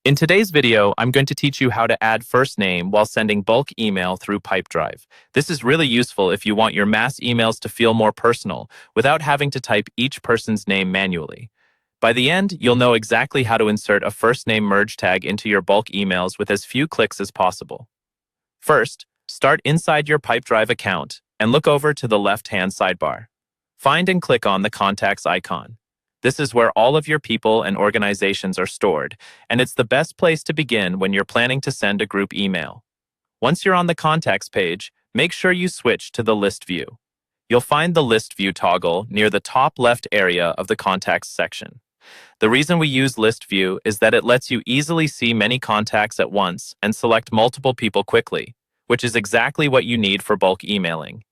In today's video, I'm going to teach you how to add first name while sending bulk email through Pipedrive. This is really useful if you want your mass emails to feel more personal without having to type each person's name manually. By the end, you'll know exactly how to insert a first name merge tag into your bulk emails with as few clicks as possible. First, start inside your Pipedrive account and look over to the left-hand sidebar. Find and click on the contacts icon. This is where all of your people and organizations are stored, and it's the best place to begin when you're planning to send a group email. Once you're on the contacts page, make sure you switch to the list view. You'll find the list view toggle near the top left area of the contacts section. The reason we use list view is that it lets you easily see many contacts at once and select multiple people quickly, which is exactly what you need for bulk emailing.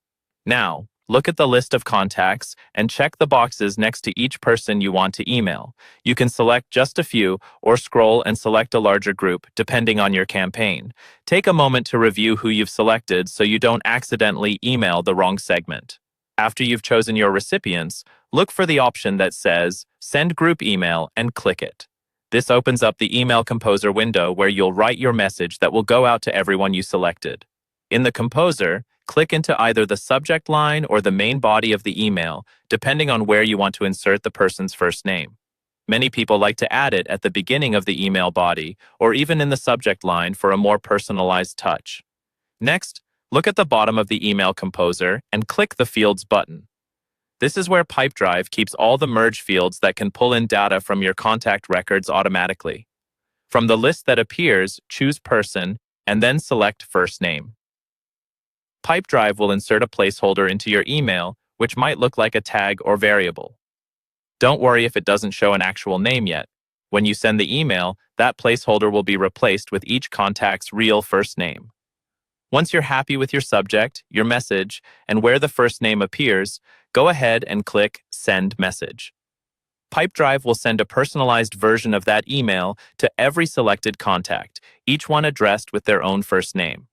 Now, look at the list of contacts and check the boxes next to each person you want to email. You can select just a few or scroll and select a larger group, depending on your campaign. Take a moment to review who you've selected so you don't accidentally email the wrong segment. After you've chosen your recipients, look for the option that says Send Group Email and click it. This opens up the Email Composer window where you'll write your message that will go out to everyone you selected. In the Composer, click into either the subject line or the main body of the email, depending on where you want to insert the person's first name. Many people like to add it at the beginning of the email body or even in the subject line for a more personalized touch. Next, look at the bottom of the Email Composer and click the Fields button. This is where Pipedrive keeps all the merge fields that can pull in data from your contact records automatically. From the list that appears, choose Person and then select First Name. Pipedrive will insert a placeholder into your email, which might look like a tag or variable. Don't worry if it doesn't show an actual name yet. When you send the email, that placeholder will be replaced with each contact's real first name. Once you're happy with your subject, your message, and where the first name appears, go ahead and click Send Message. Pipedrive will send a personalized version of that email to every selected contact, each one addressed with their own first name.